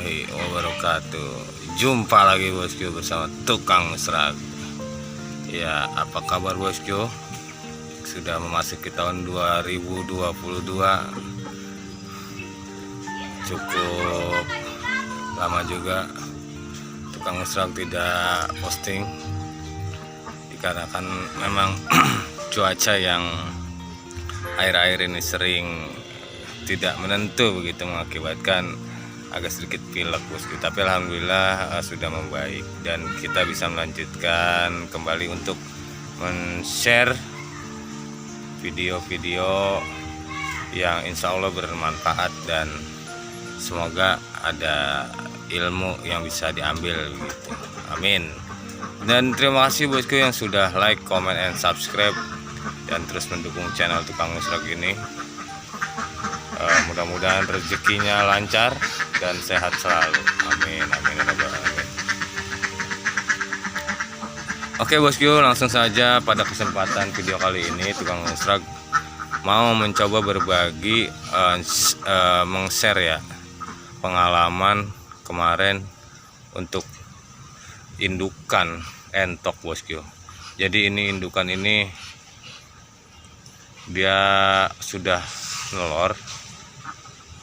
warahmatullahi wabarakatuh. Jumpa lagi bosku bersama Tukang Serag. Ya, apa kabar bosku? Sudah memasuki tahun 2022. Cukup lama juga Tukang Serag tidak posting, dikarenakan memang cuaca yang air-air ini sering tidak menentu, begitu mengakibatkan agak sedikit pilek bosku. Tapi alhamdulillah sudah membaik dan kita bisa melanjutkan kembali untuk men-share video-video yang insya Allah bermanfaat dan semoga ada ilmu yang bisa diambil gitu. Amin. Dan terima kasih bosku yang sudah like, comment, and subscribe dan terus mendukung channel Tukang Serag ini. Mudah-mudahan rezekinya lancar dan sehat selalu. Amin, amin, amin. Oke bosku, langsung saja pada kesempatan video kali ini Tukang Serag mau mencoba berbagi, meng-share ya pengalaman kemarin untuk indukan entok bosku. Jadi ini indukan ini dia sudah nelor.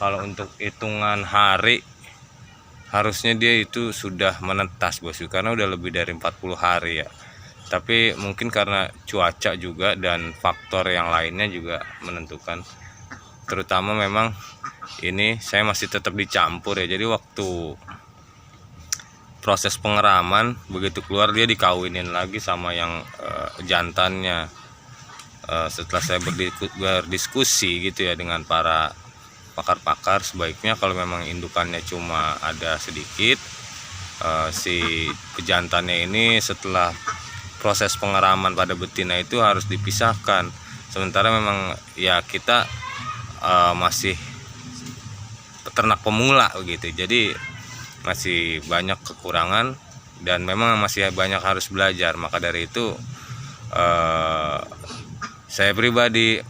Kalau untuk hitungan hari harusnya dia itu sudah menetas bosku, karena udah lebih dari 40 hari ya. Tapi mungkin karena cuaca juga dan faktor yang lainnya juga menentukan. Terutama memang ini saya masih tetap dicampur ya. Jadi waktu proses pengeraman begitu keluar dia dikawinin lagi sama yang jantannya. Setelah saya berdiskusi gitu ya dengan para pakar-pakar, sebaiknya kalau memang indukannya cuma ada sedikit, si pejantannya ini setelah proses pengeraman pada betina itu harus dipisahkan. Sementara memang ya kita masih peternak pemula gitu, jadi masih banyak kekurangan dan memang masih banyak harus belajar. Maka dari itu saya pribadi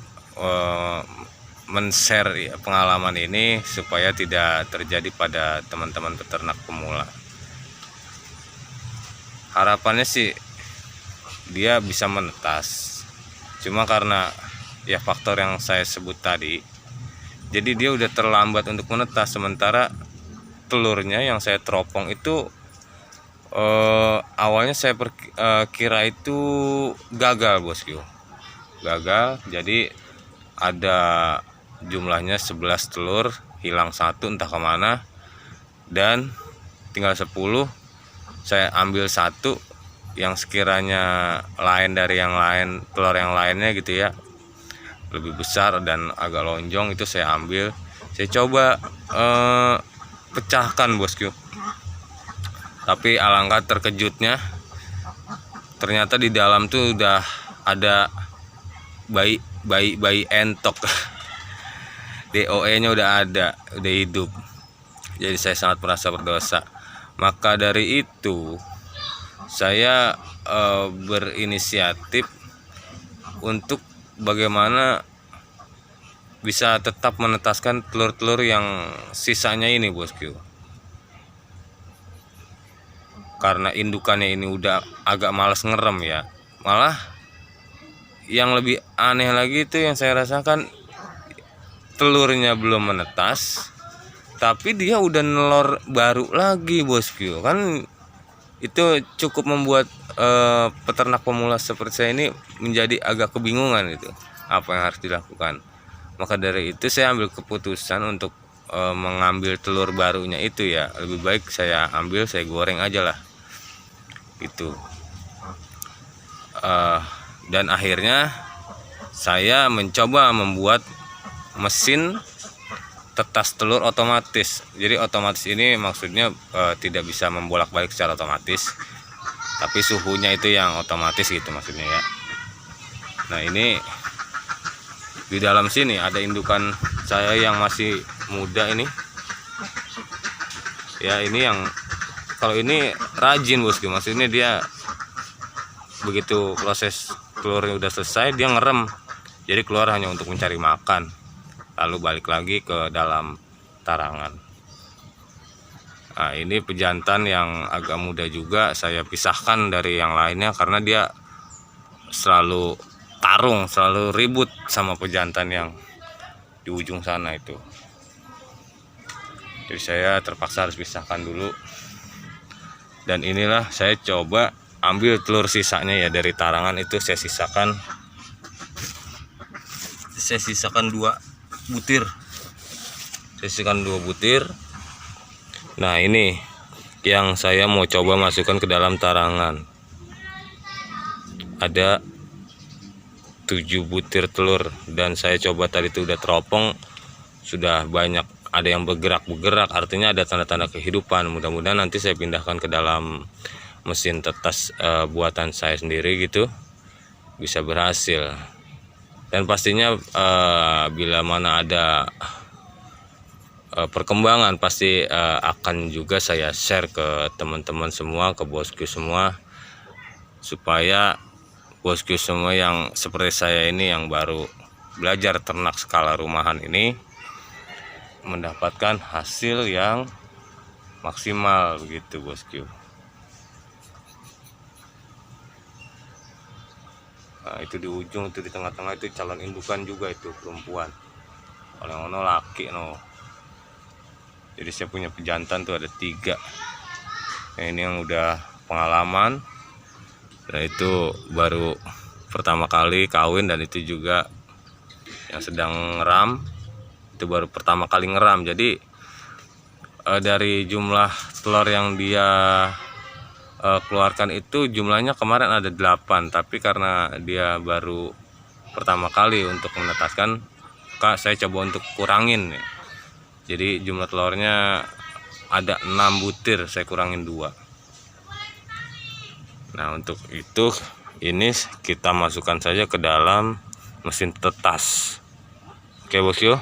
men-share ya, pengalaman ini supaya tidak terjadi pada teman-teman peternak pemula. Harapannya sih dia bisa menetas, cuma karena ya faktor yang saya sebut tadi, jadi dia udah terlambat untuk menetas. Sementara telurnya yang saya teropong itu awalnya saya kira itu gagal bosku, gagal. Jadi ada jumlahnya 11 telur, hilang satu entah kemana, dan tinggal 10. Saya ambil satu yang sekiranya lain dari yang lain, telur yang lainnya gitu ya, lebih besar dan agak lonjong, itu saya ambil. Saya coba pecahkan bosku, tapi alangkah terkejutnya ternyata di dalam tuh udah ada bayi entok. DOE-nya udah ada, udah hidup. Jadi saya sangat merasa berdosa. Maka dari itu saya berinisiatif untuk bagaimana bisa tetap menetaskan telur-telur yang sisanya ini bosku. Karena indukannya ini udah agak malas ngerem ya. Malah yang lebih aneh lagi itu yang saya rasakan, telurnya belum menetas tapi dia udah nelor baru lagi bosku. Kan itu cukup membuat peternak pemula seperti saya ini menjadi agak kebingungan gitu, apa yang harus dilakukan. Maka dari itu saya ambil keputusan untuk mengambil telur barunya itu ya, lebih baik saya ambil, saya goreng aja lah gitu. Dan akhirnya saya mencoba membuat mesin tetas telur otomatis. Jadi otomatis ini maksudnya tidak bisa membolak-balik secara otomatis, tapi suhunya itu yang otomatis gitu maksudnya ya. Nah ini di dalam sini ada indukan saya yang masih muda ini ya. Ini yang kalau ini rajin bosku, maksudnya dia begitu proses telurnya udah selesai dia ngerem, jadi keluar hanya untuk mencari makan, lalu balik lagi ke dalam tarangan. Nah, ini pejantan yang agak muda juga saya pisahkan dari yang lainnya karena dia selalu tarung, selalu ribut sama pejantan yang di ujung sana itu. Jadi saya terpaksa harus pisahkan dulu. Dan inilah saya coba ambil telur sisanya ya dari tarangan itu saya sisakan 2 butir. Saya sisakan 2 butir. Nah, ini yang saya mau coba masukkan ke dalam tarangan. Ada 7 butir telur dan saya coba tadi itu udah teropong, sudah banyak ada yang bergerak-bergerak, artinya ada tanda-tanda kehidupan. Mudah-mudahan nanti saya pindahkan ke dalam mesin tetas buatan saya sendiri gitu, bisa berhasil. Dan pastinya bila mana ada perkembangan pasti akan juga saya share ke teman-teman semua, ke bosku semua, supaya bosku semua yang seperti saya ini yang baru belajar ternak skala rumahan ini mendapatkan hasil yang maksimal begitu bosku. Nah, itu di ujung itu di tengah-tengah itu calon indukan juga itu perempuan. Kalau ono laki no. Jadi saya punya pejantan tuh ada 3. Nah, ini yang udah pengalaman. Dan itu baru pertama kali kawin dan itu juga yang sedang ngeram. Itu baru pertama kali ngeram. Jadi dari jumlah telur yang dia keluarkan itu jumlahnya kemarin ada 8, tapi karena dia baru pertama kali untuk menetaskan, Kak, saya coba untuk kurangin ya. Jadi jumlah telurnya ada 6 butir, saya kurangin 2. Nah, untuk itu ini kita masukkan saja ke dalam mesin tetas. Oke bosku.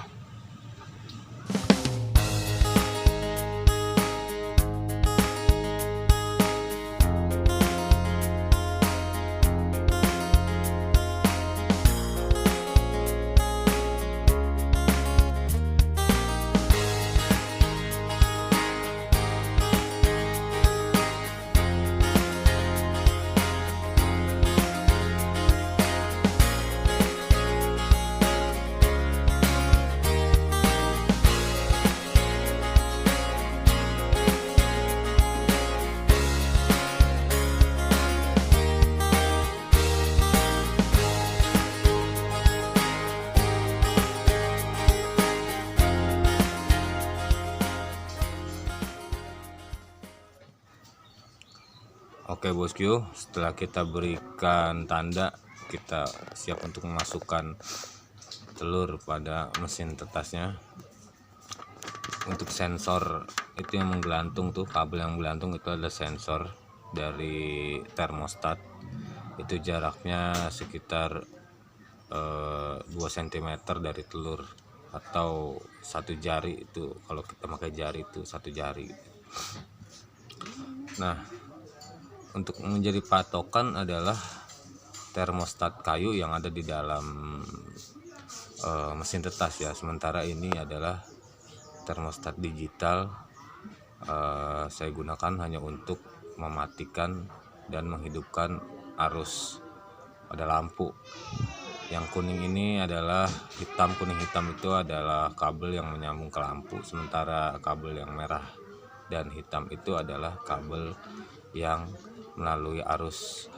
Oke bosku, setelah kita berikan tanda, kita siap untuk memasukkan telur pada mesin tetasnya. Untuk sensor itu yang menggelantung tuh, kabel yang menggelantung itu ada sensor dari termostat. Itu jaraknya sekitar 2 cm dari telur, atau 1 jari itu kalau kita pakai jari itu 1 jari. Nah, untuk menjadi patokan adalah termostat kayu yang ada di dalam mesin tetas ya. Sementara ini adalah termostat digital. Saya gunakan hanya untuk mematikan dan menghidupkan arus pada lampu. Yang kuning ini adalah hitam, kuning hitam itu adalah kabel yang menyambung ke lampu, sementara kabel yang merah dan hitam itu adalah kabel yang melalui arus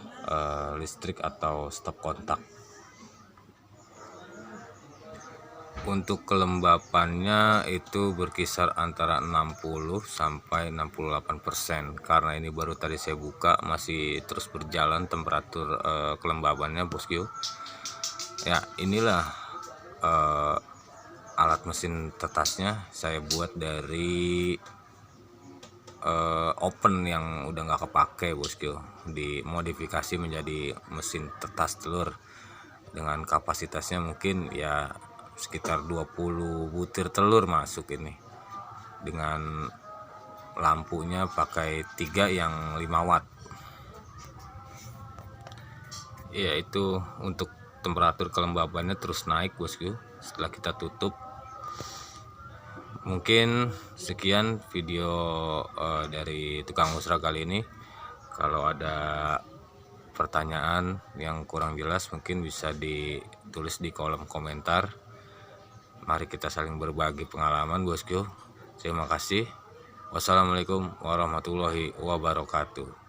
listrik atau stop kontak. Untuk kelembapannya itu berkisar antara 60 sampai 68%. Karena ini baru tadi saya buka, masih terus berjalan temperatur kelembabannya bosku. Ya, inilah alat mesin tetasnya. Saya buat dari open yang udah nggak kepake bosku, dimodifikasi menjadi mesin tetas telur dengan kapasitasnya mungkin ya sekitar 20 butir telur masuk ini, dengan lampunya pakai 3 yang 5 watt. Ya, itu untuk temperatur kelembabannya terus naik bosku. Setelah kita tutup Mungkin sekian video dari tukang musrah kali ini. Kalau ada pertanyaan yang kurang jelas mungkin bisa ditulis di kolom komentar. Mari kita saling berbagi pengalaman bosku. Terima kasih. Wassalamualaikum warahmatullahi wabarakatuh.